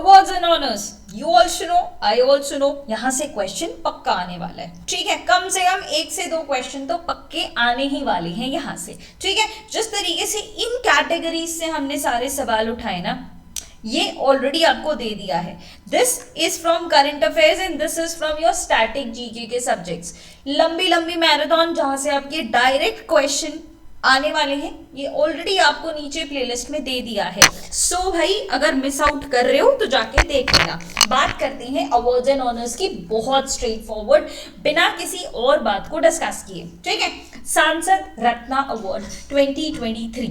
Awards and honours, you also know, I also know, यहाँ से question पक्का आने वाला है, ठीक है। कम से कम 1 से 2 क्वेश्चन तो पक्के आने ही वाले हैं यहाँ से, ठीक है। जिस तरीके से इन कैटेगरीज से हमने सारे सवाल उठाए ना, ये ऑलरेडी आपको दे दिया है। This is from current affairs and this is from your static GK के सब्जेक्ट्स। लंबी लंबी मैराथन जहां से आपके डायरेक्ट क्वेश्चन आने वाले हैं, ये ऑलरेडी आपको नीचे प्लेलिस्ट में दे दिया है। सो भाई अगर मिस आउट कर रहे हो तो जाके देख लेना। बात करते हैं अवार्ड्स एंड ऑनर्स की, बहुत स्ट्रेट फॉरवर्ड, बिना किसी और बात को डिस्कस किए, ठीक है। सांसद रत्न अवार्ड 2023,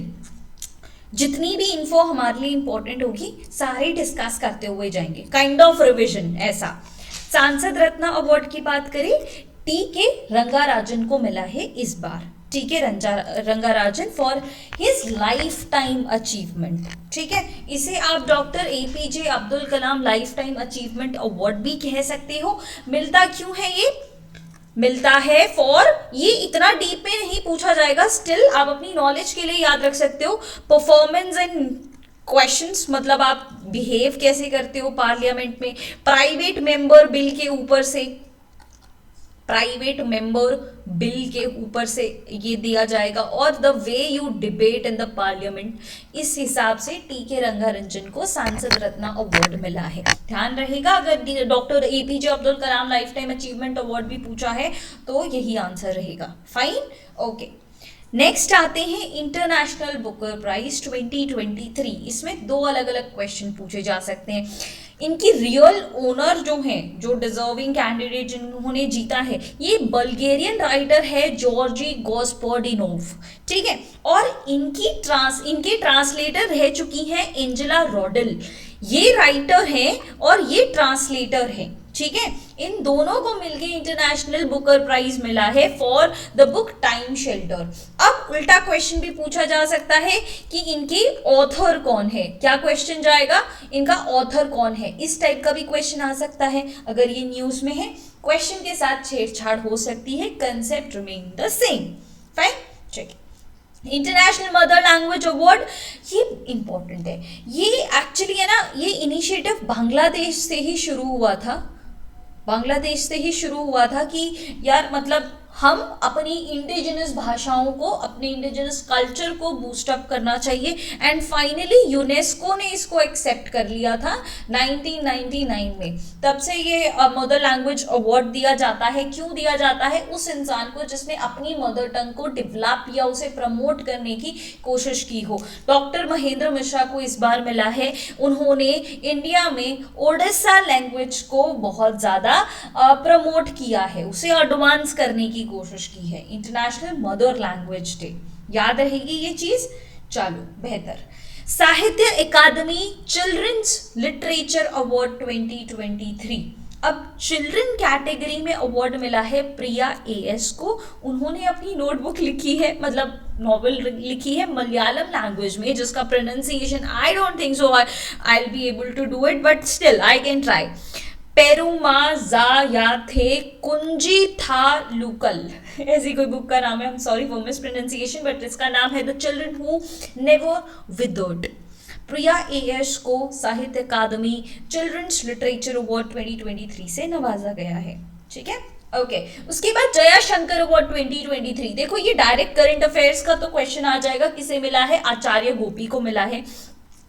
जितनी भी इन्फो हमारे लिए इंपॉर्टेंट होगी सारी डिस्कस करते हुए जाएंगे, काइंड ऑफ रिविजन ऐसा। सांसद रत्न अवार्ड की बात करें, टी.के. रंगाराजन को मिला है इस बार, T K. Rangarajan for his life time achievement, ठीक है। इसे आप doctor A P J. Abdul Kalam life time achievement award भी कह सकते हो। मिलता क्यों है ये? मिलता है फॉर, ये इतना डीप में नहीं पूछा जाएगा, स्टिल आप अपनी नॉलेज के लिए याद रख सकते हो, परफॉर्मेंस एंड क्वेश्चंस, मतलब आप बिहेव कैसे करते हो पार्लियामेंट में, प्राइवेट मेंबर बिल के ऊपर से, प्राइवेट मेंबर बिल के ऊपर से ये दिया जाएगा, और the way you debate in the parliament, इस हिसाब से टी.के. रंगारंजन को सांसद रत्न अवार्ड मिला है। ध्यान रहेगा, अगर doctor A P J. Abdul Kalam life time achievement award भी पूछा है तो यही आंसर रहेगा। Fine, okay. नेक्स्ट आते हैं इंटरनेशनल बुकर प्राइज 2023। इसमें 2 अलग अलग क्वेश्चन पूछे जा सकते हैं। इनकी रियल ओनर जो हैं, जो डिजर्विंग कैंडिडेट जिन्होंने जीता है, ये बल्गेरियन राइटर है जॉर्जी गॉस्पोडिनोव, ठीक है। और इनके ट्रांसलेटर रह चुकी हैं एंजेला रॉडल। ये राइटर हैं और ये ट्रांसलेटर हैं, ठीक है। इन दोनों को मिलके इंटरनेशनल बुकर प्राइज मिला है for the book time shelter. अब उल्टा क्वेश्चन भी पूछा जा सकता है कि इनके ऑथर कौन है। क्या क्वेश्चन जाएगा? इनका ऑथर कौन है, इस टाइप का भी क्वेश्चन आ सकता है। अगर ये न्यूज में है, क्वेश्चन के साथ छेड़छाड़ हो सकती है, concept remain the same. Fine, check. International mother language award, ये इंपॉर्टेंट है। ये एक्चुअली है ना, ये इनिशिएटिव बांग्लादेश से ही शुरू हुआ था, बांग्लादेश से ही शुरू हुआ था कि यार मतलब हम अपनी इंडिजिनस भाषाओं को, अपने इंडिजिनस कल्चर को बूस्ट अप करना चाहिए। एंड फाइनली यूनेस्को ने इसको एक्सेप्ट कर लिया था 1999 में। तब से ये मदर लैंग्वेज अवार्ड दिया जाता है। क्यों दिया जाता है? उस इंसान को जिसने अपनी मदर टंग को डेवलप या उसे प्रमोट करने की कोशिश की हो। डॉक्टर महेंद्र मिश्रा को इस बार मिला है। उन्होंने इंडिया में ओडिशा लैंग्वेज को बहुत ज़्यादा प्रमोट किया है, उसे एडवांस करने की कोशिश की है। इंटरनेशनल मदर लैंग्वेज डे, याद रहेगी ये चीज। चलो बेहतर। साहित्य अकादमी चिल्ड्रंस लिटरेचर अवार्ड 2023। अब चिल्ड्रन कैटेगरी में अवार्ड मिला है प्रिया एएस को। उन्होंने अपनी नोटबुक लिखी है, मतलब नॉवेल लिखी है मलयालम लैंग्वेज में, जिसका pronunciation I don't think so I will be able to do it, but still I can try. Perumazhayathe Kunjithalukal, ऐसी कोई बुक का नाम है। I am sorry for miss pronunciation, but इसका नाम है the children who never withered. Priya A S को साहित्य अकादमी children's literature award 2023 से नवाजा गया है, ठीक है। ओके, उसके बाद जया शंकर अवार्ड 2023। देखो ये डायरेक्ट करंट अफेयर्स का तो क्वेश्चन आ जाएगा, किसे मिला है? आचार्य गोपी को मिला है।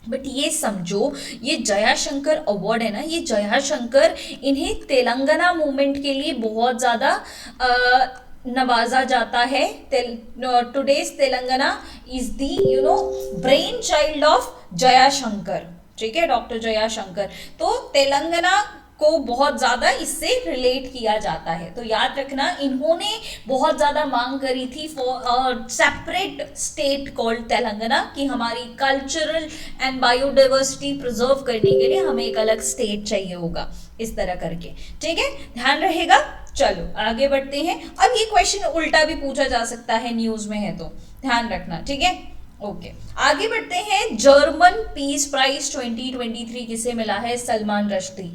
बट ये समझो, ये जया शंकर अवार्ड है ना, ये जया शंकर, इन्हें तेलंगाना मूवमेंट के लिए बहुत ज़्यादा नवाजा जाता है। Today's Telangana is the brain child of Jaya Shankar, ठीक है, डॉक्टर जया शंकर। तो तेलंगाना को बहुत ज़्यादा इससे रिलेट किया जाता है। तो याद रखना, इन्होंने बहुत ज़्यादा मांग करी थी for separate state called Telangana, कि हमारी कल्चरल एंड बायोडाइवर्सिटी प्रिजर्व करने के लिए हमें एक अलग स्टेट चाहिए होगा, इस तरह करके, ठीक है, ध्यान रहेगा। चलो आगे बढ़ते हैं। अब ये क्वेश्चन उल्टा भी पूछा जा सकता है, न्यूज़ में है तो ध्यान रखना, ठीक है। ओके, आगे बढ़ते हैं। जर्मन पीस प्राइज 2023 किसे मिला है? सलमान रश्दी।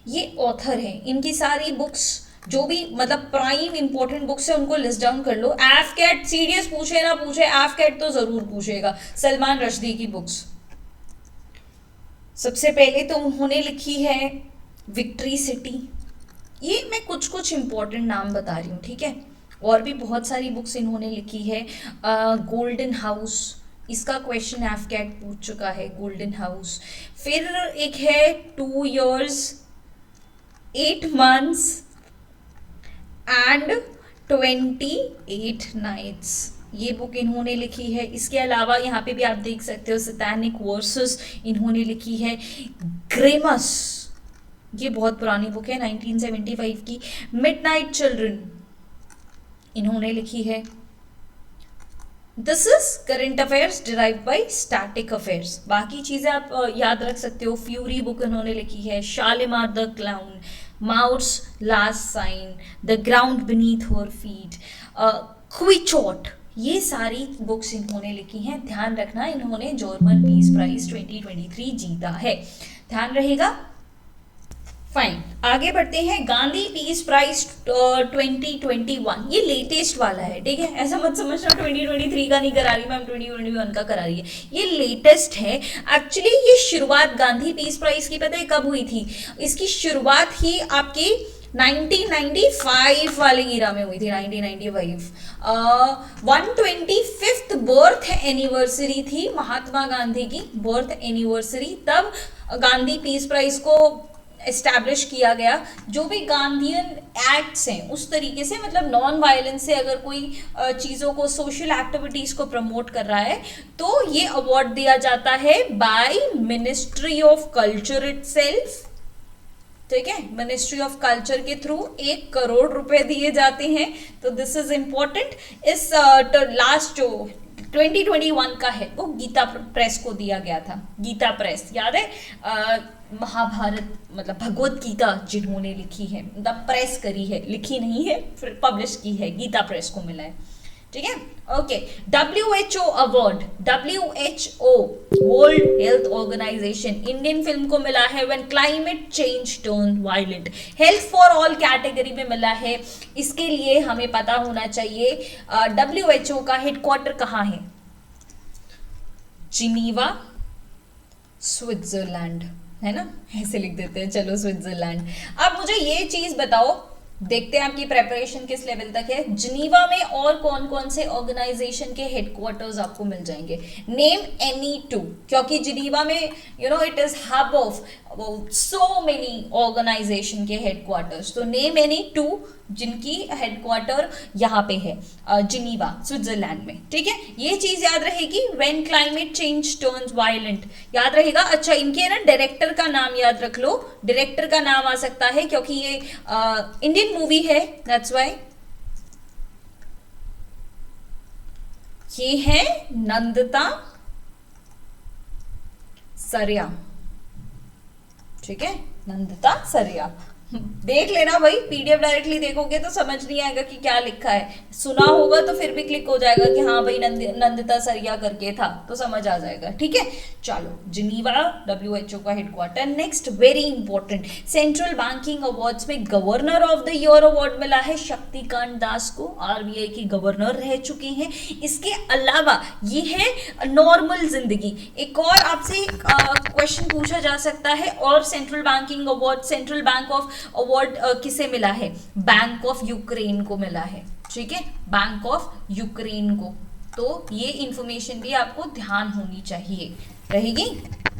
ये ऑथर हैं, इनकी सारी बुक्स जो भी मतलब प्राइम इंपॉर्टेंट बुक्स है उनको लिस्ट डाउन कर लो। एफकेट सीडीएस पूछे ना पूछे, एफकेट तो जरूर पूछेगा। सलमान रश्दी की बुक्स, सबसे पहले तो उन्होंने लिखी है विक्ट्री सिटी। ये मैं कुछ कुछ इम्पोर्टेंट नाम बता रही हूँ, ठीक है। और भी बहुत सारी बुक्स इन्होंने लिखी है। गोल्डन हाउस, इसका क्वेश्चन एफकेट पूछ चुका है, गोल्डन हाउस। फिर एक है 2 years 8 months एंड 28 nights, ये बुक इन्होंने लिखी है। इसके अलावा यहाँ पे भी आप देख सकते हो सैतानिक वर्सेस इन्होंने लिखी है। ग्रेमस, ये बहुत पुरानी बुक है 1975 की। मिडनाइट चिल्ड्रन इन्होंने लिखी है। This is current affairs derived bye static affairs. बाकी चीजें आप याद रख सकते हो। फ्यूरी बुक इन्होंने लिखी है। Shalimar the clown, moor's last sigh, the ground beneath her feet, Quichotte, ये सारी बुक्स इन्होंने लिखी हैं। ध्यान रखना इन्होंने जर्मन पीस प्राइज 2023 जीता है, ध्यान रहेगा। फाइन, आगे बढ़ते हैं। गांधी पीस प्राइज 2021, ये लेटेस्ट वाला है, ठीक है। ऐसा मत समझना 2023 का नहीं करा रही मैम, 2021 का करा रही है। ये लेटेस्ट है। एक्चुअली ये शुरुआत गांधी पीस प्राइज की पता है कब हुई थी? इसकी शुरुआत ही आपकी 1995 वाले ईरा में हुई थी। 1995 125th बर्थ एनिवर्सरी थी महात्मा गांधी की, बर्थ एनिवर्सरी। तब गांधी पीस प्राइज को एस्टैब्लिश किया गया। जो भी गांधीयन एक्ट्स हैं उस तरीके से, मतलब नॉन वायलेंस से अगर कोई चीज़ों को, सोशल एक्टिविटीज़ को प्रमोट कर रहा है तो ये अवार्ड दिया जाता है by ministry of culture itself, ठीक है। मिनिस्ट्री ऑफ कल्चर के थ्रू 1 करोड़ रुपए दिए जाते हैं। तो दिस इज इम्पोर्टेंट। इस लास्ट जो 2021 का है वो गीता प्रेस को दिया गया था। गीता प्रेस याद है, महाभारत मतलब भगवत गीता जिन्होंने लिखी है, मतलब प्रेस करी है, लिखी नहीं है, फिर पब्लिश की है, गीता प्रेस को मिला है, ठीक है। Okay, WHO award, WHO world health organization, Indian film को मिला है when climate change turn violent. Health for all category में मिला है। इसके लिए हमें पता होना चाहिए WHO का हेडक्वार्टर कहाँ है? जिनीवा, स्विट्जरलैंड, है ना, ऐसे लिख देते हैं। चलो स्विट्जरलैंड। अब मुझे ये चीज बताओ, देखते हैं आपकी प्रेपरेशन किस लेवल तक है। जिनीवा में और कौन कौन से ऑर्गेनाइजेशन के हेडक्वार्टर्स आपको मिल जाएंगे? नेम एनी 2, क्योंकि जिनीवा में it is hub of so many organization के हेडक्वार्टर्स। तो नेम एनी 2 जिनकी हेडक्वार्टर यहाँ पे है जिनीवा, स्विट्जरलैंड में, ठीक है। ये चीज याद रहेगी। When climate change turns violent, याद रहेगा। अच्छा, इनके ना डायरेक्टर का नाम याद रख लो। डायरेक्टर का नाम आ सकता है क्योंकि ये इंडियन मूवी है, दैट्स व्हाई। ये है नंदिता सरिया, ठीक है, नंदिता सरिया। देख लेना भाई, PDF डायरेक्टली देखोगे तो समझ नहीं आएगा कि क्या लिखा है। सुना होगा तो फिर भी क्लिक हो जाएगा कि हाँ भाई नंदिता सरिया करके था, तो समझ आ जाएगा, ठीक है। चलो, जिनीवा WHO का headquarter. Next very important, central banking awards में governor of the year award मिला है शक्तिकांत दास को। RBI के गवर्नर रह चुके हैं। इसके अलावा ये है नॉर्मल जिंदगी। एक और आपसे क्वेश्चन पूछा जा सकता है, और central banking award, central bank of award किसे मिला है? बैंक ऑफ यूक्रेन को मिला है, ठीक है, बैंक ऑफ यूक्रेन को। तो ये इंफॉर्मेशन भी आपको ध्यान होनी चाहिए रहेगी।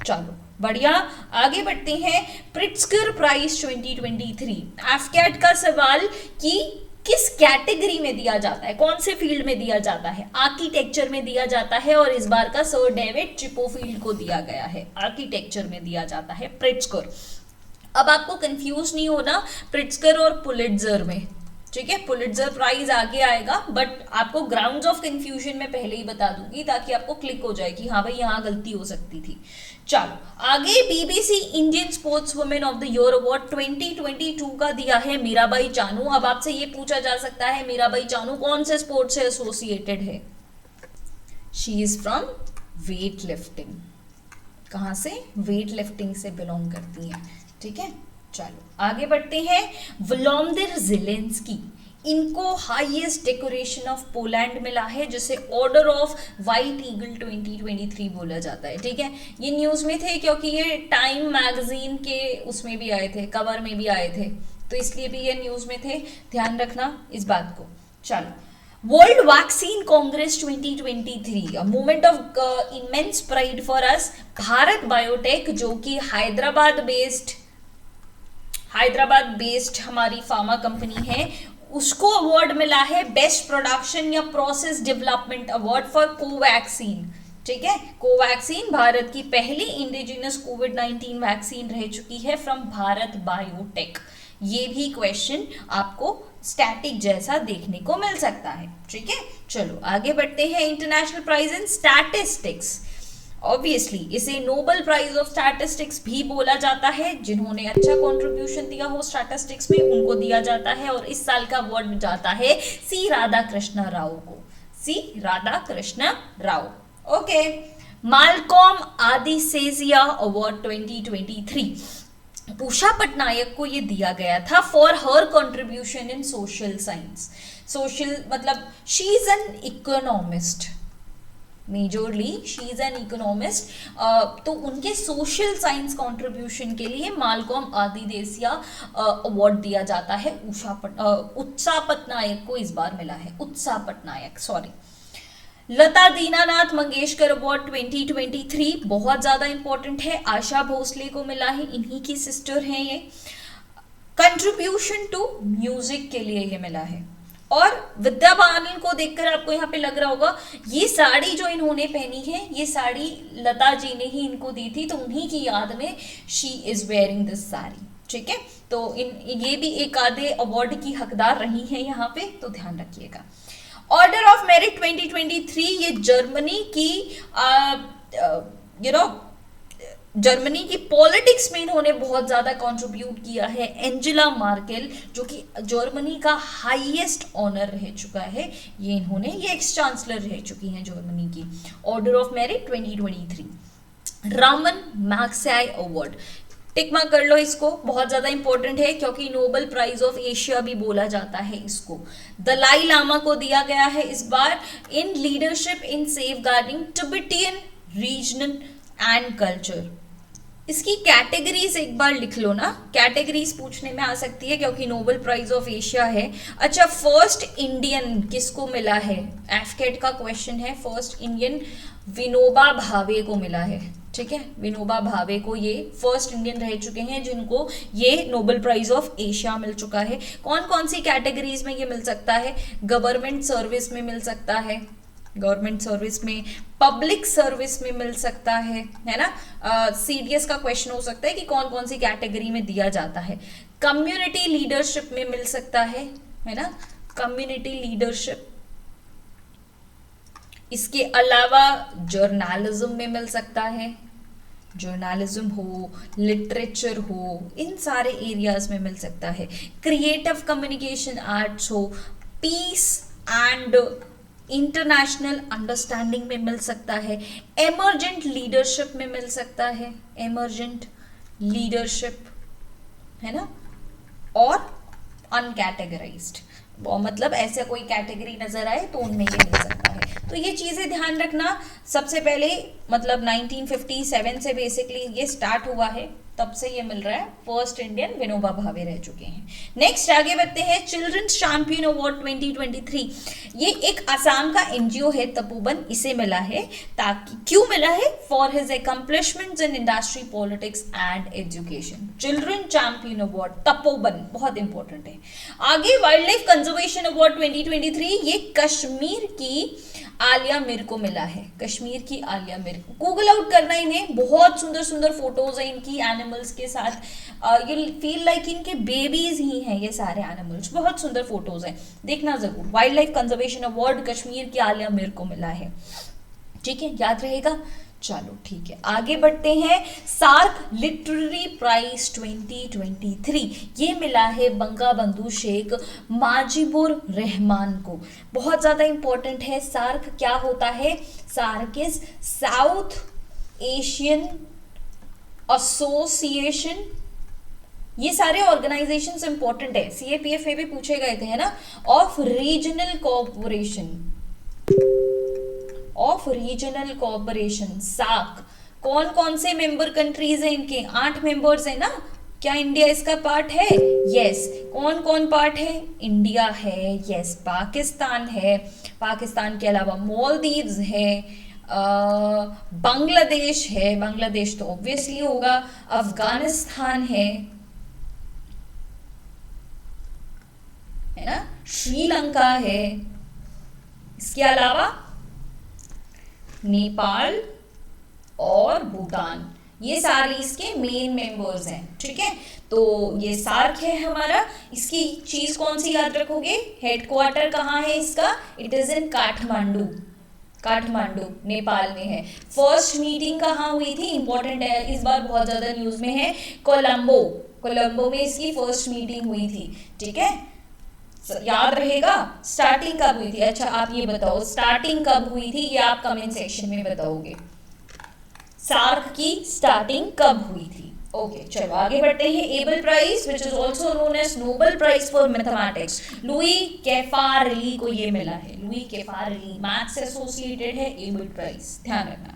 चलो बढ़िया, आगे बढ़ते हैं। प्रिट्जकर प्राइज 2023, एफकेट का सवाल कि किस कैटेगरी में दिया जाता है, कौन से फील्ड में दिया जाता है? आर्किटेक्चर में दिया जाता है, और इस बार का सर डेविड चिपोफील्ड को दिया गया है। आर्किटेक्चर में दिया जाता है प्रिट्जकर। अब आपको कंफ्यूज नहीं होना प्रिट्जकर और पुलिट्जर में, ठीक है। पुलिट्जर प्राइज आगे आएगा, बट आपको ग्राउंड्स ऑफ कंफ्यूजन में पहले ही बता दूंगी ताकि आपको क्लिक हो जाए कि हाँ भाई यहाँ गलती हो सकती थी। चलो आगे, BBC Indian sports women of the year award 2022 का दिया है मीराबाई चानू। अब आपसे ये पूछा जा सकता है मीराबाई चानू कौन से स्पोर्ट्स से एसोसिएटेड है? She is from weight lifting. कहाँ से? वेट लिफ्टिंग से बिलोंग करती हैं, ठीक है। चलो आगे बढ़ते हैं। व्लादिमीर ज़ेलेंस्की, इनको हाईएस्ट डेकोरेशन ऑफ पोलैंड मिला है, जिसे ऑर्डर ऑफ वाइट ईगल 2023 बोला जाता है। ठीक है, ये न्यूज़ में थे क्योंकि ये टाइम मैगजीन के उसमें भी आए थे, कवर में भी आए थे, तो इसलिए भी ये न्यूज़ में थे, ध्यान रखना इस बात को। चलो, world vaccine Congress 2023, a moment of immense pride for us. Bharat biotech, जो कि हैदराबाद बेस्ड हमारी फार्मा कंपनी है, उसको अवार्ड मिला है बेस्ट प्रोडक्शन या process development award for Covaxin. ठीक है, कोवैक्सीन भारत की पहली इंडिजिनस कोविड-19 वैक्सीन रह चुकी है फ्रॉम भारत बायोटेक। ये भी क्वेश्चन आपको स्टैटिक जैसा देखने को मिल सकता है। ठीक है, चलो आगे बढ़ते हैं। International prize in statistics, obviously इसे नोबेल प्राइज ऑफ स्टैटिस्टिक्स भी बोला जाता है। जिन्होंने अच्छा कंट्रीब्यूशन दिया हो स्टैटिस्टिक्स में उनको दिया जाता है, और इस साल का अवार्ड जाता है सी राधाकृष्ण राव को, सी राधाकृष्ण राव। ओके, मालकॉम आदिसेजिया अवार्ड 2023, उषा पटनायक को ये दिया गया था for her contribution in social science. Social मतलब she is an economist, majorly she is an economist, तो उनके सोशल साइंस कंट्रीब्यूशन के लिए मालकॉम आदिसेजिया अवार्ड दिया जाता है। उत्सा पटनायक को इस बार मिला है, उत्सा पटनायक, सॉरी। लता दीनानाथ मंगेशकर अवार्ड 2023 बहुत ज्यादा इंपॉर्टेंट है, आशा भोसले को मिला है, इन्हीं की सिस्टर हैं ये। कंट्रीब्यूशन टू म्यूजिक के लिए ये मिला है। और विद्या बालन को देखकर आपको यहाँ पे लग रहा होगा ये साड़ी जो इन्होंने पहनी है, ये साड़ी लता जी ने ही इनको दी थी, तो उन्हीं की याद में she is wearing this sari. ठीक है, तो ये भी एक आधे अवार्ड की हकदार रही है यहाँ पे, तो ध्यान रखिएगा। ऑर्डर ऑफ मेरिट 2023, ये जर्मनी की जर्मनी की पॉलिटिक्स में इन्होंने बहुत ज्यादा कंट्रीब्यूट किया है। एंजेला मार्केल, जो कि जर्मनी का हाईएस्ट ऑनर रह चुका है, ये एक्स चांसलर रह चुकी हैं जर्मनी की। Order of merit 2023। Raman Magsaysay award, tick mark कर लो इसको, बहुत ज्यादा इंपॉर्टेंट है क्योंकि नोबेल प्राइज ऑफ एशिया भी बोला जाता है इसको। दलाई लामा को दिया गया है इस बार in leadership in safeguarding Tibetan region and culture. इसकी कैटेगरीज एक बार लिख लो ना, कैटेगरीज पूछने में आ सकती है क्योंकि नोबेल प्राइज ऑफ एशिया है। अच्छा, फर्स्ट इंडियन किसको मिला है, एफकेट का क्वेश्चन है। फर्स्ट इंडियन विनोबा भावे को मिला है। ठीक है, विनोबा भावे को ये फर्स्ट इंडियन रह चुके हैं जिनको ये नोबेल प्राइज ऑफ एशिया मिल चुका है। कौन कौन सी कैटेगरीज में ये मिल सकता है, गवर्नमेंट सर्विस में मिल सकता है, गवर्नमेंट सर्विस में, पब्लिक सर्विस में मिल सकता है ना। सीडीएस का क्वेश्चन हो सकता है कि कौन कौन सी कैटेगरी में दिया जाता है। कम्युनिटी लीडरशिप में मिल सकता है ना, कम्युनिटी लीडरशिप। इसके अलावा जर्नलिज्म में मिल सकता है, जर्नलिज्म हो, लिटरेचर हो, इन सारे एरियाज में मिल सकता है। क्रिएटिव कम्युनिकेशन आर्ट्स हो, पीस एंड इंटरनेशनल अंडरस्टैंडिंग में मिल सकता है। एमर्जेंट लीडरशिप में मिल सकता है, एमर्जेंट लीडरशिप है ना। और अनकैटेगराइज्ड, मतलब ऐसे कोई कैटेगरी नजर आए तो उनमें ये मिल सकता है। तो ये चीजें ध्यान रखना। सबसे पहले मतलब 1957 से बेसिकली ये स्टार्ट हुआ है, तब से ये मिल रहा है। फर्स्ट इंडियन विनोबा भावे रह चुके हैं। नेक्स्ट आगे बढ़ते हैं। चिल्ड्रंस चैंपियन अवार्ड 2023, ये एक आसाम का एनजीओ है तपोवन, इसे मिला है। ताकि क्यों मिला है, for his accomplishments in industry, politics and education. Children champion award Tapovan बहुत इंपॉर्टेंट है। आगे वाइल्ड लाइफ कंजर्वेशन अवार्ड 2023, ये कश्मीर की आलिया मीर को मिला है। कश्मीर की आलिया मीर, गूगल आउट करना इन्हें, बहुत सुंदर सुंदर फोटोज हैं इनकी एनिमल्स के साथ। यू फील लाइक इनके बेबीज ही हैं ये सारे एनिमल्स, बहुत सुंदर फोटोज हैं, देखना जरूर। Wild life conservation award Kashmir की आलिया मीर को मिला है। ठीक है, याद रहेगा। चलो ठीक है, आगे बढ़ते हैं। सार्क लिटरेरी प्राइज 2023, ये मिला है बंगा बंधु शेख माजिबुर रहमान को। बहुत ज्यादा इंपॉर्टेंट है। सार्क क्या होता है, SAARC is South Asian association ये सारे ऑर्गेनाइजेशंस इंपॉर्टेंट है, सीएपीएफ में भी पूछे गए थे, है ना। ऑफ रीजनल कोऑपरेशन सार्क, कौन कौन से मेंबर कंट्रीज हैं इनके? 8 मेंबर्स है ना। क्या इंडिया इसका पार्ट है? यस। कौन कौन पार्ट है? इंडिया है, यस। पाकिस्तान है, पाकिस्तान के अलावा मालदीव्स है, बांग्लादेश है, बांग्लादेश तो ऑब्वियसली होगा, अफगानिस्तान है ना, श्रीलंका है, इसके अलावा नेपाल और भूटान, ये सारे इसके मेन मेंबर्स हैं, ठीक है। तो ये सार्क है हमारा। इसकी चीज कौन सी याद रखोगे? हेडक्वार्टर कहाँ है इसका? इट इज इन काठमांडू, काठमांडू नेपाल में है। फर्स्ट मीटिंग कहाँ हुई थी? इंपॉर्टेंट है, इस बार बहुत ज्यादा न्यूज में है। कोलंबो, कोलंबो में इसकी फर्स्ट मीटिंग हुई थी, ठीक है, याद रहेगा। स्टार्टिंग कब हुई थी? अच्छा आप ये बताओ स्टार्टिंग कब हुई थी, ये आप कमेंट सेक्शन में बताओगे। सार्क की स्टार्टिंग कब हुई थी? ओके चलो आगे बढ़ते हैं। Abel prize which is also known as Nobel prize for mathematics, Luis Caffarelli को ये मिला है। लुई कैफारेली मैथ्स से एसोसिएटेड है एबल प्राइज, ध्यान रखना।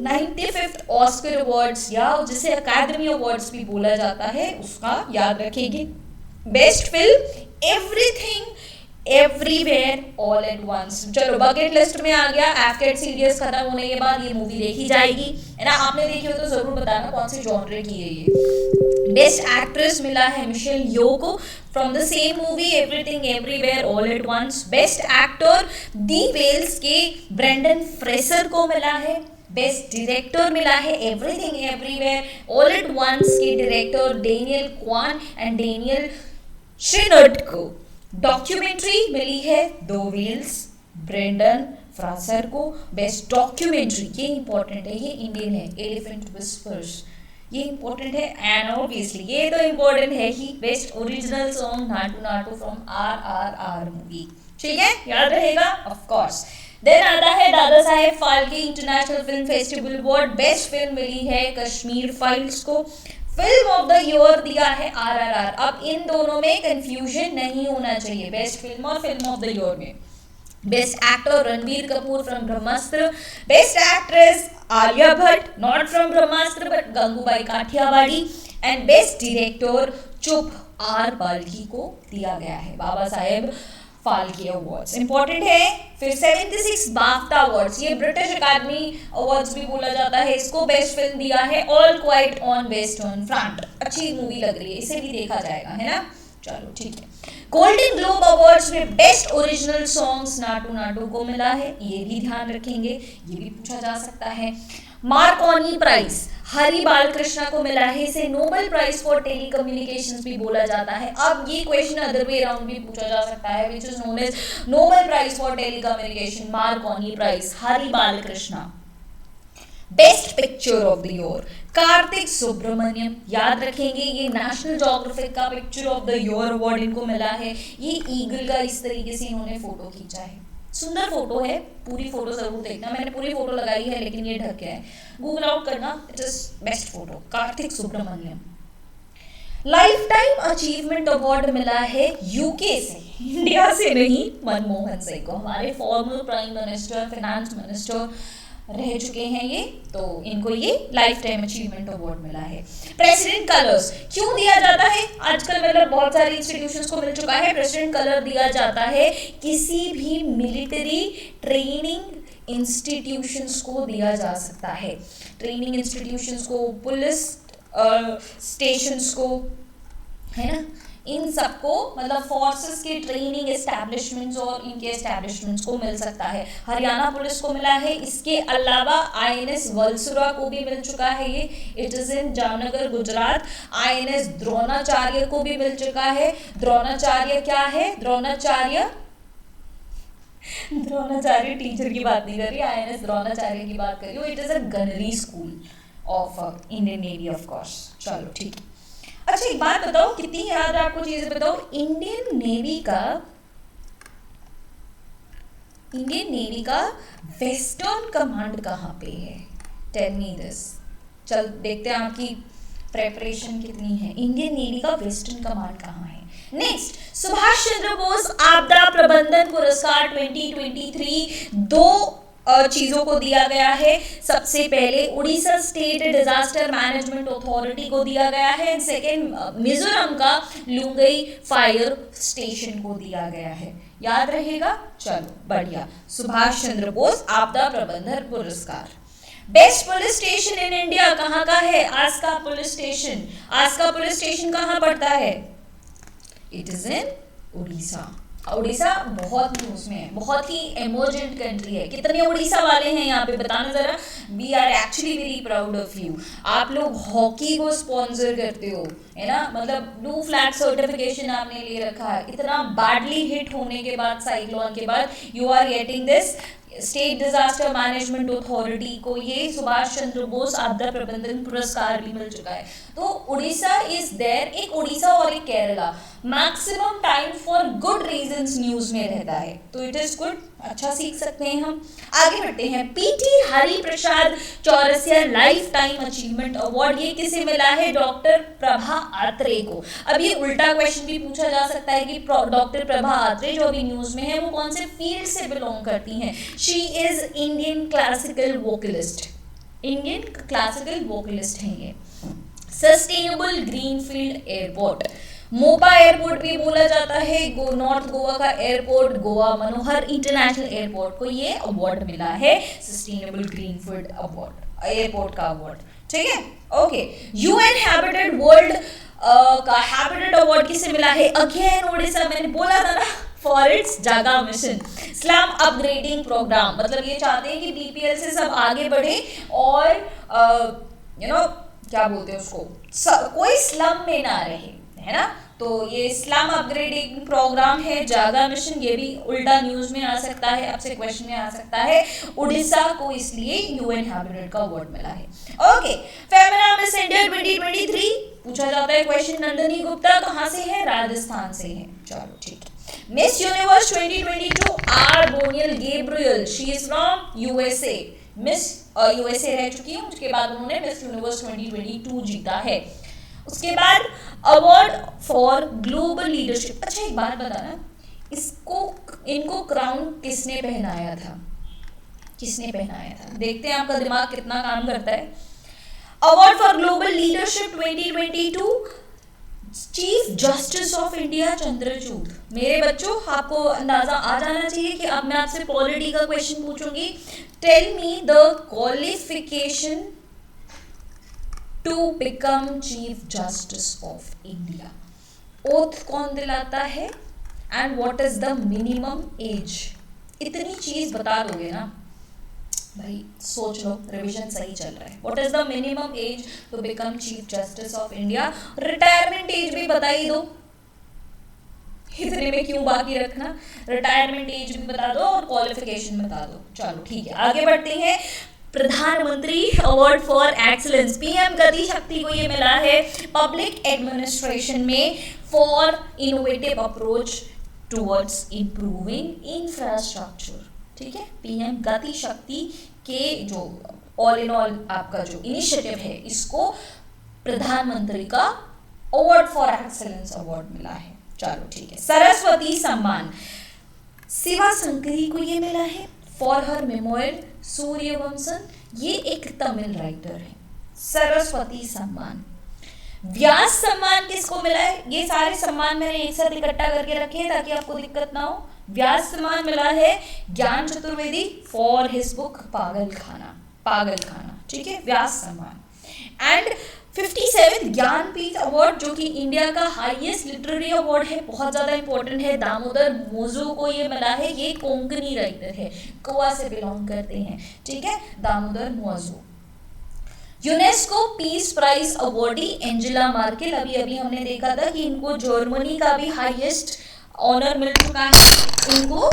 95th ऑस्कर अवार्ड्स या जिसे अकादमी अवार्ड्स भी बोला जाता है उसका याद रखेंगे। Best film everything everywhere all at once, चलो बकेट लिस्ट में आ गया। एफकेट सीरीज खत्म होने के बाद ये मूवी देखी जाएगी, है ना। आपने देखी हो तो जरूर बताना कौन से जॉनरे की है ये। बेस्ट एक्ट्रेस मिला है मिशेल यो को from the same movie everything everywhere all at once. Best actor the whales के ब्रेंडन फ्रेसर को मिला है। बेस्ट डायरेक्टर मिला है everything everywhere all at once के director Daniel Kwan and Daniel Scheinert को। डॉक्यूमेंट्री मिली है दो व्हील्स ब्रेंडन फ्रासर को। बेस्ट डॉक्यूमेंट्री, ये इंपॉर्टेंट है, ये इंडियन है, एलिफेंट विस्पर्स, ये इंपॉर्टेंट है। एंड ऑब्वियसली ये तो इंपॉर्टेंट है ही, best original song Naatu Naatu from RRR movie, ठीक है, याद रहेगा ऑफ कोर्स। देन आता है Dada Saheb Phalke international film festival award. Best film मिली है कश्मीर फाइल्स को। फिल्म ऑफ द ईयर दिया है RRR। अब इन दोनों में कंफ्यूजन नहीं होना चाहिए, बेस्ट फिल्म और फिल्म ऑफ द ईयर में। Best actor Ranbir Kapoor from Brahmastra. Best actress Alia Bhatt, not from Brahmastra but Gangubai Kathiawadi. And best director Chup R Balki को दिया गया है। बाबा साहेब फाल्के अवार्ड्स इंपॉर्टेंट है। फिर 76 बाफ्टा अवार्ड्स, ये ब्रिटिश अकादमी अवार्ड्स भी बोला जाता है इसको। बेस्ट फिल्म दिया है all quiet on west on front, अच्छी मूवी लग रही है, इसे भी देखा जाएगा, है ना। चलो ठीक है। गोल्डन ग्लोब अवार्ड्स में best original songs Naatu Naatu को मिला है, ये भी ध्यान रखेंगे, ये भी पूछा जा सकता है। मार्कोनी प्राइज हरि बालकृष्णा को मिला है, इसे नोबेल प्राइज फॉर टेलीकम्युनिकेशंस भी बोला जाता है। अब ये क्वेश्चन अदर वे अराउंड भी पूछा जा सकता है, which is known as Nobel prize for telecommunication Marconi prize Hari Balakrishna. Best picture of the year Kartik Subramaniam, याद रखेंगे ये नेशनल ज्योग्राफिक का picture of the year award इनको मिला है। ये ईगल का इस तरीके से इन्होंने फोटो खींचा है, सुंदर फोटो है, पूरी फोटो जरूर देखना, मैंने पूरी फोटो लगाई है लेकिन ये ढक गया है, गूगल आउट करना, it is best photo Kartik Subramaniam. Life time achievement award मिला है यूके से, इंडिया से नहीं, मनमोहन सिंह को, हमारे former prime minister finance minister रह चुके हैं ये, तो इनको ये लाइफ टाइम अचीवमेंट अवार्ड मिला है। प्रेसिडेंट कलर्स क्यों दिया जाता है? आजकल मतलब बहुत सारे इंस्टीट्यूशंस को मिल चुका है, प्रेसिडेंट कलर दिया जाता है किसी भी मिलिट्री ट्रेनिंग इंस्टीट्यूशंस को दिया जा सकता है, ट्रेनिंग इंस्टीट्यूशंस को, पुलिस स्टेशंस को, है ना, इन सबको मतलब फोर्सेस के ट्रेनिंग एस्टैब्लिशमेंट्स और इनके एस्टैब्लिशमेंट्स को मिल सकता है। हरियाणा पुलिस को मिला है, इसके अलावा INS वल्सुरा को भी मिल चुका है ये, it is in Jamnagar Gujarat. INS Dronacharya को भी मिल चुका है। द्रोणाचार्य क्या है? द्रोणाचार्य टीचर की बात नहीं कर रही, INS द्रोणाचार्य की बात कर रही हूँ। It is a gunnery school of Indian navy of course. चलो ठीक है। अच्छा एक बात बताओ, कितनी याद है आपको चीजें बताओ, इंडियन नेवी का वेस्टर्न कमांड कहाँ पे है? Tell me this. चल देखते हैं आपकी प्रेपरेशन कितनी है, इंडियन नेवी का वेस्टर्न कमांड कहाँ है। नेक्स्ट, सुभाष चंद्र बोस आपदा प्रबंधन पुरस्कार 2023 दो चीजों को दिया गया है। सबसे पहले Orissa state disaster management authority को दिया गया है, सेकेंड मिजोरम का लुंगई फायर स्टेशन को दिया गया है। याद रहेगा, चलो बढ़िया। सुभाष चंद्र बोस आपदा प्रबंधन पुरस्कार। Best police station in India कहाँ का है? Aska police station. Aska police station कहाँ पड़ता है? It is in Orissa. Orissa बहुत न्यूज में है, बहुत ही इमर्जेंट कंट्री है। कितने उड़ीसा वाले हैं यहाँ पे बताना जरा। We are actually very proud of you. आप लोग हॉकी को स्पॉन्सर करते हो, है ना, मतलब ब्लू फ्लैग सर्टिफिकेशन आपने ले रखा है। इतना बैडली हिट होने के बाद, साइक्लोन के बाद, you are getting this state disaster management authority को ये सुभाष चंद्र बोस आपदा प्रबंधन पुरस्कार भी मिल चुका है। तो उड़ीसा इज देयर, एक उड़ीसा और एक Kerala maximum time for good reasons news में रहता है, तो इट इज गुड, अच्छा सीख सकते हैं हम। आगे बढ़ते हैं। P T Hari Prasad Chaurasia life time achievement award, ये किसे मिला है? डॉक्टर प्रभा आत्रे को। अब ये उल्टा क्वेश्चन भी पूछा जा सकता है कि डॉक्टर प्रभा आत्रे जो अभी न्यूज में है वो कौन से फील्ड से बिलोंग करती हैं? She is Indian classical vocalist. Indian classical vocalist हैं ये। Sustainable greenfield airport, Mopa airport भी बोला जाता है, नॉर्थ गोवा का एयरपोर्ट, गोवा मनोहर इंटरनेशनल एयरपोर्ट को ये अवार्ड मिला है, सस्टेनेबल ग्रीनफील्ड अवार्ड, एयरपोर्ट का अवार्ड। ठीक है, ओके। यूएन हैबिटेट वर्ल्ड का हैबिटेट अवार्ड किसे मिला है? अगेन उड़ीसा, मैंने बोला था ना, फॉर इट्स जागा मिशन। स्लम अपग्रेडिंग प्रोग्राम, मतलब ये चाहते हैं कि बीपीएल से सब आगे बढ़े और क्या बोलते हैं उसको, कोई स्लम में ना रहे, है ना। तो ये स्लम अपग्रेडिंग प्रोग्राम है, जागा मिशन। ये भी उल्टा न्यूज में आ सकता है, आपसे क्वेश्चन में आ सकता है। उड़ीसा को इसलिए यूएन हैबिटेट का अवार्ड मिला है। ओके, फेमिना मिस इंडिया 2023 पूछा जाता है क्वेश्चन। नंदिनी गुप्ता कहाँ से है? राजस्थान से है। चलो ठीक है। Miss universe 2022 R Bonney Gabriel, she is from USA. Miss USA रह चुकी है, उसके बाद उन्होंने मिस यूनिवर्स 2022 जीता है। उसके बाद अवार्ड फॉर ग्लोबल लीडरशिप। अच्छा एक बात बताना, इनको क्राउन किसने पहनाया था? किसने पहनाया था? देखते हैं आपका दिमाग कितना काम करता है। Award for global leadership 2022 chief justice of India Chandrachud. मेरे बच्चों, आपको अंदाजा आ जाना चाहिए कि अब मैं आपसे पॉलिटी का क्वेश्चन पूछूंगी। Tell me the qualification to become chief justice of India. Oath कौन दिलाता है and what is the minimum age? इतनी चीज बता दोगे ना भाई, सोच लो, रिवीजन सही चल रहा है। What is the minimum age to become chief justice of India? Retirement age भी बता ही दो, इतने में क्यों बाकी रखना। रिटायरमेंट एज भी बता दो और क्वालिफिकेशन बता दो। चलो ठीक है, आगे बढ़ते हैं। प्रधानमंत्री अवार्ड फॉर एक्सीलेंस, पीएम गति शक्ति को ये मिला है पब्लिक एडमिनिस्ट्रेशन में for innovative approach towards improving infrastructure. ठीक है, पीएम गति शक्ति के जो ऑल इन ऑल आपका जो इनिशिएटिव है, इसको प्रधानमंत्री का अवार्ड फॉर एक्सीलेंस अवार्ड मिला है। चलो ठीक है। सरस्वती सम्मान, शिवा शंकरी को ये मिला है फॉर हर मेमोयर सूर्यवंशन। ये एक तमिल राइटर है। सरस्वती सम्मान। व्यास सम्मान किसको मिला है? ये सारे सम्मान मैंने एक साथ इकट्ठा करके रखे हैं ताकि आपको दिक्कत ना हो। व्यास सम्मान मिला है ज्ञान चतुर्वेदी फॉर हिज बुक पागल खाना। ठीक है, व्यास सम्मान। एंड 57 ज्ञानपीठ अवार्ड, जो कि इंडिया का हाईएस्ट लिटरेरी अवार्ड है, बहुत ज्यादा इंपॉर्टेंट है, दामोदर मोजो को ये मिला है। ये कोंकणी राइटर है, गोवा से बिलोंग करते हैं। ठीक है, दामोदर मोजो। UNESCO peace prize awardee Angela Merkel, अभी हमने देखा था कि इनको जर्मनी का भी हाईएस्ट ऑनर मिल चुका है। इनको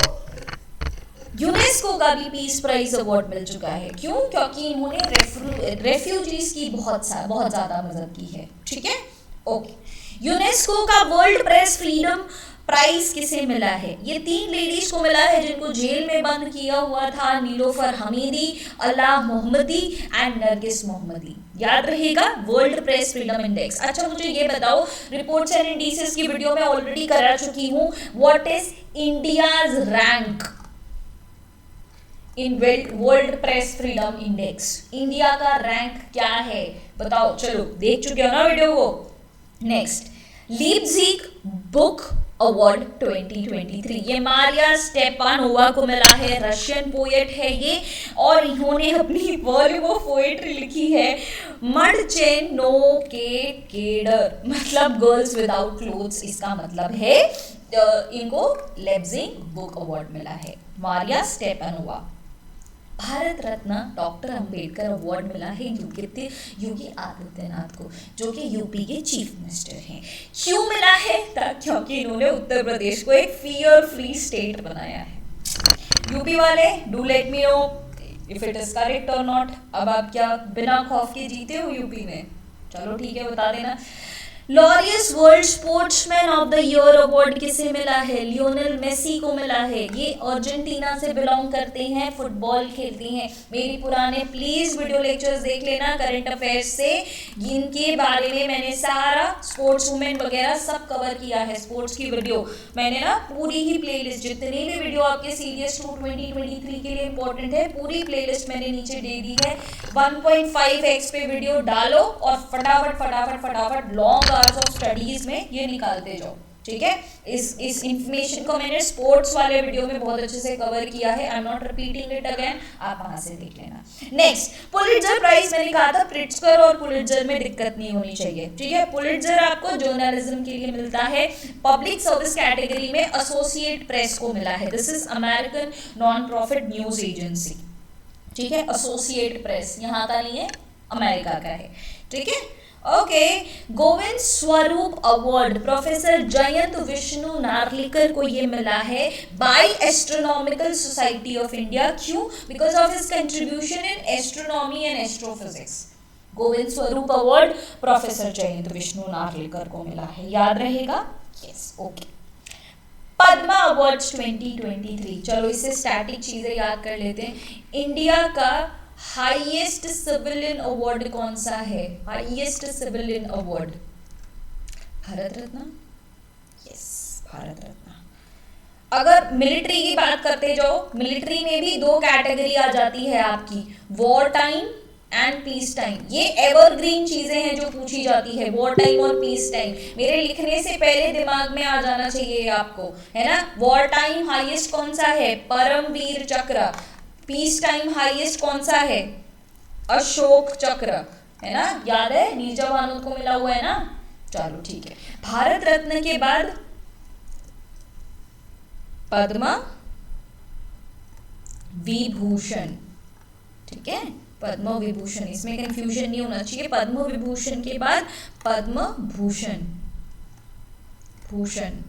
यूनेस्को का भी पीस प्राइज अवार्ड मिल चुका है। क्यों? क्योंकि इन्होंने रेफ्यूजीज की बहुत ज्यादा मदद की है। ठीक है, ओके। यूनेस्को का वर्ल्ड प्रेस फ्रीडम प्राइज किसे मिला है? ये 3 लेडीज को मिला है जिनको जेल में बंद किया हुआ था। नीलोफर हमीदी, अला मोहम्मदी एंड नरगिस मोहम्मदी। याद रहेगा, वर्ल्ड प्रेस फ्रीडम इंडेक्स। अच्छा मुझे ये बताओ, रिपोर्ट्स एंड इंडिसेस की वीडियो मैं ऑलरेडी करा चुकी हूँ, what is India's rank in world press freedom index? India का रैंक क्या है बताओ, चलो देख चुके हो ना वीडियो को। नेक्स्ट, लीप्जिग बुक अवार्ड 2023, ये मारिया स्टेपानोवा को मिला है, रशियन पोएट है ये, और इन्होंने अपनी वॉल्यूम ऑफ पोएट्री लिखी है मडचेनो के केडर, मतलब गर्ल्स विदाउट क्लोथ्स, इसका मतलब है इनको लेप्जिग बुक अवार्ड मिला है, Maria Stepanova. Bharat Ratna doctor Ambedkar award मिला है योगी आदित्यनाथ को, जो कि यूपी के चीफ मिनिस्टर हैं। क्यों मिला है? क्योंकि इन्होंने उत्तर प्रदेश को एक फियर फ्री स्टेट बनाया है। यूपी वाले, do let me know if it is correct और नॉट। अब आप क्या बिना खौफ के जीते हो यूपी में? चलो ठीक है, बता देना। Laureus world sportsman of the year award किसे मिला है? लियोनेल मेसी को मिला है। ये अर्जेंटीना से बिलोंग करते हैं, फुटबॉल खेलते हैं। मेरी पुराने प्लीज वीडियो लेक्चर्स देख लेना करंट अफेयर्स से, इनके बारे में मैंने सारा स्पोर्ट्स वुमेन वगैरह सब कवर किया है। स्पोर्ट्स की वीडियो मैंने ना पूरी ही प्लेलिस्ट, जितने भी वीडियो आपके सीरीज 2 2023 के लिए इंपॉर्टेंट है, पूरी प्लेलिस्ट मैंने नीचे दे दी है। 1.5x पे वीडियो डालो और फटाफट फटाफट फटाफट लॉन्ग आवर्स ऑफ स्टडीज में ये निकालते जाओ, ठीक है। इस इंफॉर्मेशन को मैंने स्पोर्ट्स वाले वीडियो में बहुत अच्छे से कवर किया है, I am not repeating it again, आप वहां से देख लेना। नेक्स्ट, पुलिट्जर प्राइज मैंने कहा था प्रिट्जकर और पुलिट्जर में दिक्कत नहीं होनी चाहिए, ठीक है। पुलिट्जर आपको जर्नलिज्म के लिए मिलता है, पब्लिक सर्विस कैटेगरी में एसोसिएट प्रेस को मिला है, this is American non profit news agency, ठीक है। एसोसिएट प्रेस यहाँ का नहीं है, अमेरिका का है, ठीक है। Okay, Govind Swarup award professor Jayant Vishnu Narlikar को ये मिला है by astronomical society of India. क्यों? Because of his contribution in astronomy and astrophysics. Govind Swarup award professor Jayant Vishnu Narlikar को मिला है, याद रहेगा? Yes, okay. पद्मा अवार्ड्स 2023, चलो इससे स्टैटिक चीजें याद कर लेते हैं। इंडिया का हाईएस्ट सिविलियन अवार्ड कौन सा है? Highest civilian award Bharat Ratna, yes Bharat Ratna. अगर मिलिट्री की बात करते जाओ, मिलिट्री में भी दो कैटेगरी आ जाती है आपकी, war time and peace time. ये एवरग्रीन चीजें हैं जो पूछी जाती है, वॉर टाइम और पीस टाइम। मेरे लिखने से पहले दिमाग में आ जाना चाहिए आपको, है ना। वॉर टाइम हाईएस्ट कौन सा है? परमवीर चक्र। पीस टाइम हाईएस्ट कौन सा है? अशोक चक्र, है ना, याद है, नीरजा भानोद को मिला हुआ है ना। चलो ठीक है, भारत रत्न के बाद पद्मा विभूषण, ठीक है, पद्म विभूषण, इसमें कंफ्यूजन नहीं होना चाहिए। पद्म विभूषण के बाद पद्म भूषण, भूषण,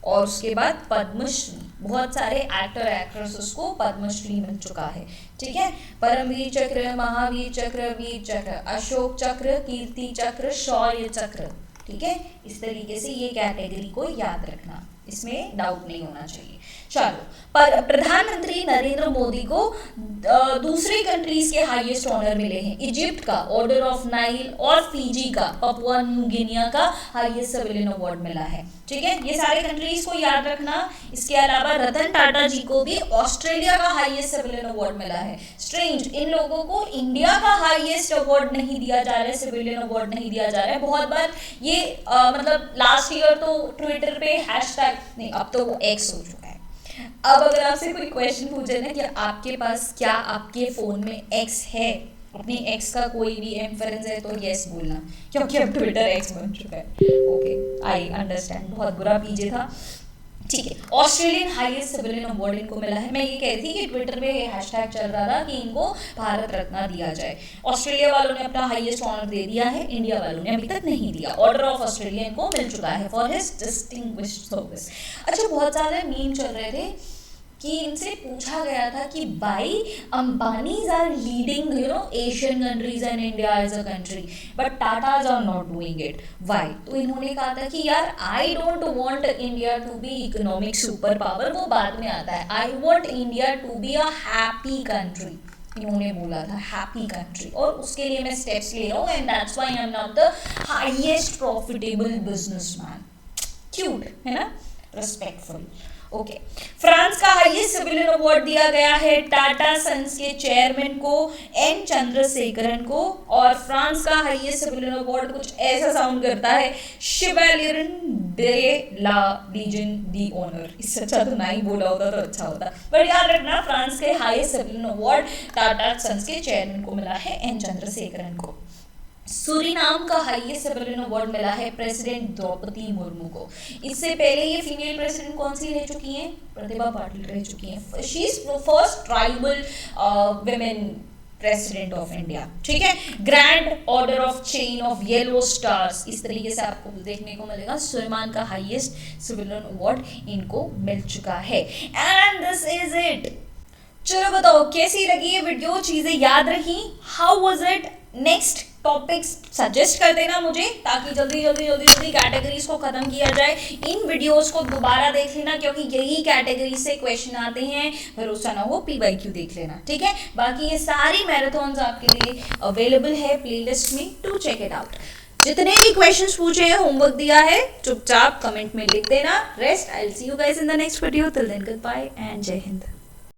और उसके बाद पद्मश्री। बहुत सारे एक्टर एक्ट्रेसेस को पद्मश्री मिल चुका है, ठीक है। परमवीर चक्र, महावीर चक्र, वीर चक्र, अशोक चक्र, कीर्ति चक्र, शौर्य चक्र, ठीक है। इस तरीके से ये कैटेगरी को याद रखना, इसमें डाउट नहीं होना चाहिए। चलो, पर प्रधानमंत्री नरेंद्र मोदी को दूसरी कंट्रीज के हाईएस्ट ऑनर मिले हैं। इजिप्ट का ऑर्डर ऑफ नाइल और फिजी का, पपुआ न्यू गिनिया का हाईएस्ट सिविलियन अवार्ड मिला है, ठीक है। ये सारे कंट्रीज को याद रखना। इसके अलावा रतन टाटा जी को भी ऑस्ट्रेलिया का हाईएस्ट सिविलियन अवार्ड मिला है। स्ट्रेंज, इन लोगों को इंडिया का हाईएस्ट अवार्ड नहीं दिया जा रहा है, सिविलियन अवार्ड नहीं दिया जा रहा है। बहुत बार ये मतलब लास्ट ईयर तो ट्विटर पे हैशटैग नहीं, अब तो वो एक्स हो चुका है। अब अगर आपसे कोई क्वेश्चन पूछे ना कि आपके पास क्या आपके फोन में एक्स है, अपने एक्स का कोई भी इंफरेंस है, तो यस बोलना, क्योंकि अब ट्विटर एक्स बन चुका है। ओके, आई अंडरस्टैंड, बहुत बुरा पीजे था, ठीक है। ऑस्ट्रेलियन हाईएस्ट सिविलियन अवार्ड इनको मिला है। मैं ये कह रही थी कि ट्विटर पे हैशटैग चल रहा था कि इनको भारत रत्न दिया जाए। ऑस्ट्रेलिया वालों ने अपना हाईएस्ट ऑनर दे दिया है, इंडिया वालों ने अभी तक नहीं दिया। ऑर्डर ऑफ ऑस्ट्रेलिया इनको मिल चुका है फॉर हिज डिस्टिंग्विश्ड सर्विस। अच्छा, बहुत ज़्यादा मीम चल रहे थे कि इनसे पूछा गया था कि भाई Ambanis are leading Asian countries and India as a country, but Tatas are not doing it, why? तो इन्होंने कहा था कि यार I don't want India to be economic super power, वो बाद में आता है। I want India to be a happy country, इन्होंने बोला था हैप्पी कंट्री, और उसके लिए मैं स्टेप्स ले रहा हूँ, and that's why I am not the highest profitable businessman. Cute है ना, रिस्पेक्टफुल। ओके, फ्रांस का हाईएस्ट सिविलियन अवार्ड दिया गया है टाटा सन्स के चेयरमैन को एन चंद्रशेखरन को, और फ्रांस का हाईएस्ट सिविलियन अवार्ड कुछ ऐसा साउंड करता है, शिवेलियर de la Legion d'Honneur। इससे अच्छा तो ना ही बोला होता तो अच्छा होता, बट याद रखना फ्रांस के highest civilian award Tata Sons के चेयरमैन को मिला है एन चंद्रशेखरन को। सूरीनाम का हाईएस्ट सिविलियन अवार्ड मिला है प्रेसिडेंट द्रौपदी मुर्मू को। इससे पहले ये फीमेल प्रेसिडेंट कौन सी रह चुकी हैं? प्रतिभा पाटिल रह चुकी हैं। She is first tribal women president of India. ठीक है, grand order of chain of yellow stars, इस तरीके से आपको देखने को मिलेगा। सुलेमान का हाईएस्ट सिविलियन अवार्ड इनको मिल चुका है, एंड दिस इज इट। चलो बताओ कैसी लगी ये वीडियो, चीजें याद रही? How was it? Next topics suggest कर देना मुझे, ताकि जल्दी कैटेगरीज को खत्म किया जाए। इन वीडियोस को दोबारा देख लेना, क्योंकि यही कैटेगरी से क्वेश्चन आते हैं, भरोसा ना हो PYQ देख लेना। ठीक है, बाकी ये सारी मैराथन्स आपके लिए अवेलेबल है प्लेलिस्ट में, टू चेक इट आउट। जितने भी क्वेश्चंस पूछे हैं, होमवर्क दिया है, चुपचाप कमेंट में लिख देना। Rest I will see you guys in the next video. Till then goodbye and जय हिंद।